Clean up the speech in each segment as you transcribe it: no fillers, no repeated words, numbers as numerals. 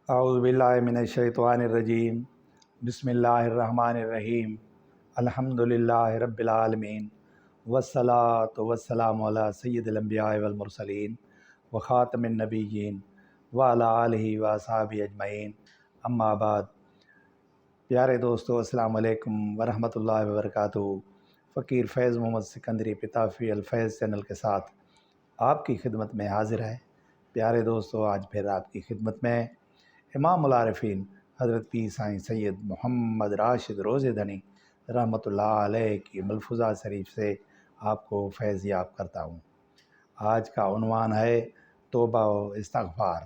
اعوذ باللہ من الشیطان الرجیم بسم اللہ الرحمن الرحیم الحمدللہ رب العالمین والصلاۃ والسلام علی سید الانبیاء والمرسلین وخاتم النبیین وعلی آلہ واصحابہ اجمعین اما بعد۔ پیارے دوستو، السلام علیکم ورحمۃ اللہ وبرکاتہ۔ فقیر فیض محمد سکندری پتافی الفیض چینل کے ساتھ آپ کی خدمت میں حاضر ہے۔ پیارے دوستو، آج پھر آپ کی خدمت میں امام العارفین حضرت پیر سائیں سید محمد راشد روزے رحمۃ اللہ علیہ کی ملفوظات شریف سے آپ کو فیض یاب کرتا ہوں۔ آج کا عنوان ہے توبہ و استغفار۔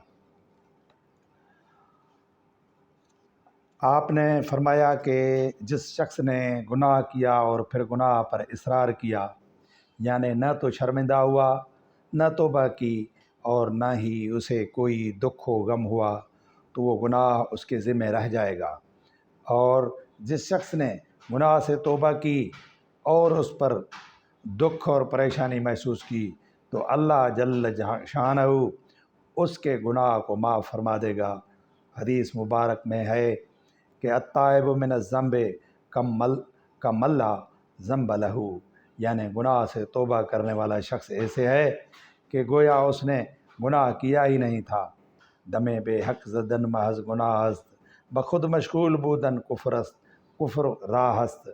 آپ نے فرمایا کہ جس شخص نے گناہ کیا اور پھر گناہ پر اصرار کیا، یعنی نہ تو شرمندہ ہوا، نہ توبہ کی، اور نہ ہی اسے کوئی دکھ و غم ہوا، تو وہ گناہ اس کے ذمہ رہ جائے گا۔ اور جس شخص نے گناہ سے توبہ کی اور اس پر دکھ اور پریشانی محسوس کی، تو اللہ جل شانہ اس کے گناہ کو معاف فرما دے گا۔ حدیث مبارک میں ہے کہ التائب من الذنب کمن لا ذنب لہ، یعنی گناہ سے توبہ کرنے والا شخص ایسے ہے کہ گویا اس نے گناہ کیا ہی نہیں تھا۔ دمے بے حق زدن محض گناہ است، بخود مشغول بودن کفر راہ است،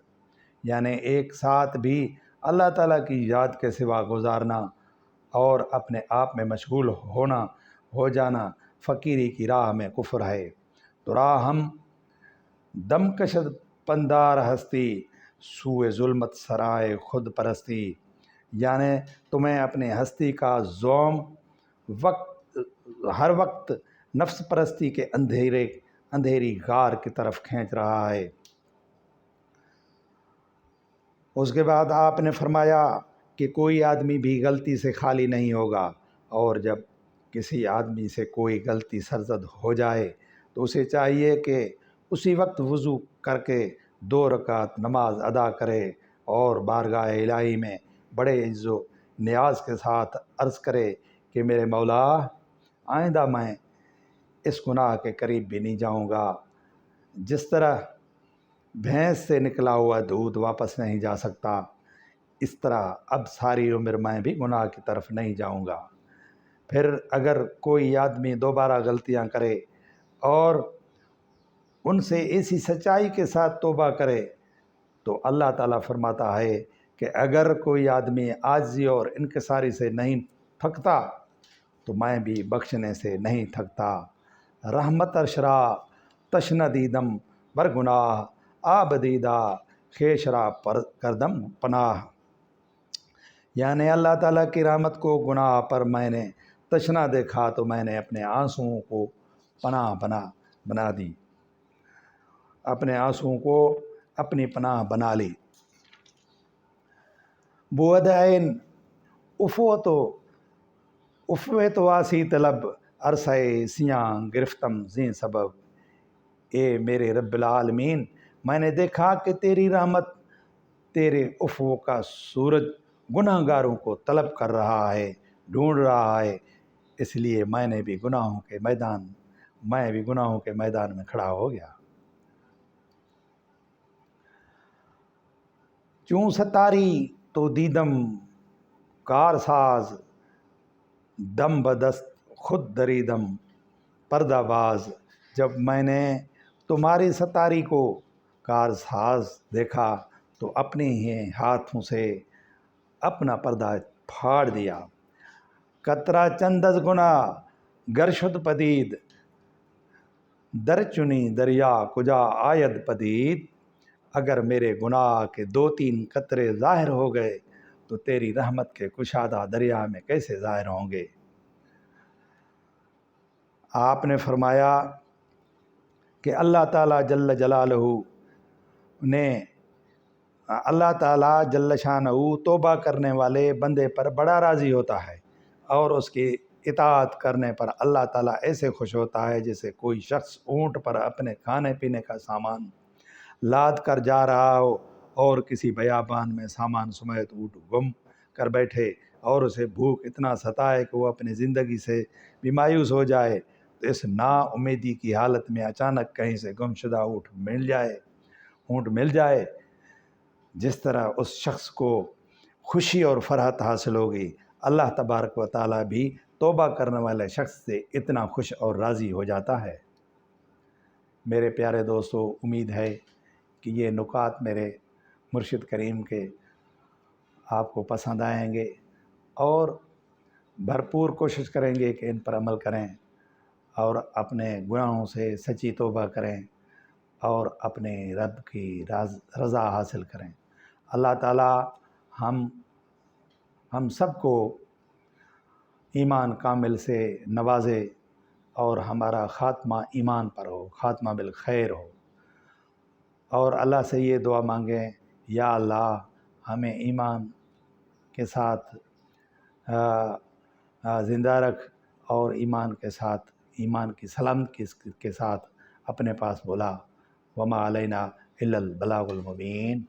یعنی ایک ساتھ بھی اللہ تعالیٰ کی یاد کے سوا گزارنا اور اپنے آپ میں مشغول ہو جانا فقیری کی راہ میں کفر ہے۔ تو راہ ہم دم کشد پندار ہستی، سوئے ظلمت سرائے خود پرستی، یعنی تمہیں اپنے ہستی کا زوم ہر وقت نفس پرستی کے اندھیری غار کی طرف کھینچ رہا ہے۔ اس کے بعد آپ نے فرمایا کہ کوئی آدمی بھی غلطی سے خالی نہیں ہوگا، اور جب کسی آدمی سے کوئی غلطی سرزد ہو جائے تو اسے چاہیے کہ اسی وقت وضو کر کے 2 رکعت نماز ادا کرے اور بارگاہ الہی میں بڑے عز و نیاز کے ساتھ عرض کرے کہ میرے مولا، آئندہ میں اس گناہ کے قریب بھی نہیں جاؤں گا۔ جس طرح بھینس سے نکلا ہوا دودھ واپس نہیں جا سکتا، اس طرح اب ساری عمر میں بھی گناہ کی طرف نہیں جاؤں گا۔ پھر اگر کوئی آدمی دوبارہ غلطیاں کرے اور ان سے ایسی سچائی کے ساتھ توبہ کرے، تو اللہ تعالیٰ فرماتا ہے کہ اگر کوئی آدمی عاجزی اور انکساری سے نہیں تھکتا تو میں بھی بخشنے سے نہیں تھکتا۔ رحمت اشرا تشنہ دیدم بر گناہ آبدیدہ خیشرا پر کردم پناہ، یعنی اللہ تعالیٰ کی رحمت کو گناہ پر میں نے تشنہ دیکھا تو میں نے اپنے آنسوؤں کو پناہ بنا دی، اپنے آنسوؤں کو اپنی پناہ بنا لی۔ بودعین افوے تو آسی طلب عرصۂ سیاں گرفتم زیں سبب، اے میرے رب العالمین، میں نے دیکھا کہ تیری رحمت تیرے افق کا سورج گناہ گاروں کو طلب کر رہا ہے، ڈھونڈ رہا ہے، اس لیے میں بھی گناہوں کے میدان میں کھڑا ہو گیا۔ چوں ستاری تو دیدم کار ساز، دم بدست خود دریدم پردہ باز، جب میں نے تمہاری ستاری کو کار ساز دیکھا تو اپنے ہی ہاتھوں سے اپنا پردہ پھاڑ دیا۔ قطرہ چند از گناہ گر شد پدید، در چنی دریا کجا آید پدید، اگر میرے گناہ کے 2-3 قطرے ظاہر ہو گئے تو تیری رحمت کے کشادہ دریا میں کیسے ظاہر ہوں گے۔ آپ نے فرمایا کہ اللہ تعالیٰ جل جلالہ اللہ تعالیٰ جل شانہ توبہ کرنے والے بندے پر بڑا راضی ہوتا ہے، اور اس کی اطاعت کرنے پر اللہ تعالیٰ ایسے خوش ہوتا ہے جیسے کوئی شخص اونٹ پر اپنے کھانے پینے کا سامان لاد کر جا رہا ہو اور کسی بیابان میں سامان سمیت اونٹ گم کر بیٹھے اور اسے بھوک اتنا ستائے کہ وہ اپنی زندگی سے بھی مایوس ہو جائے، تو اس نا امیدی کی حالت میں اچانک کہیں سے گمشدہ اونٹ مل جائے، جس طرح اس شخص کو خوشی اور فرحت حاصل ہوگی، اللہ تبارک و تعالیٰ بھی توبہ کرنے والے شخص سے اتنا خوش اور راضی ہو جاتا ہے۔ میرے پیارے دوستو، امید ہے کہ یہ نکات میرے مرشد کریم کے آپ کو پسند آئیں گے، اور بھرپور کوشش کریں گے کہ ان پر عمل کریں اور اپنے گناہوں سے سچی توبہ کریں اور اپنے رب کی رضا حاصل کریں۔ اللہ تعالی ہم سب کو ایمان کامل سے نوازے اور ہمارا خاتمہ ایمان پر ہو، خاتمہ بالخیر ہو، اور اللہ سے یہ دعا مانگیں، یا اللہ ہمیں ایمان کے ساتھ زندہ رکھ اور ایمان کے ساتھ، ایمان کی سلامتی کے ساتھ اپنے پاس بلا۔ وما علینا الا البلاغ المبین۔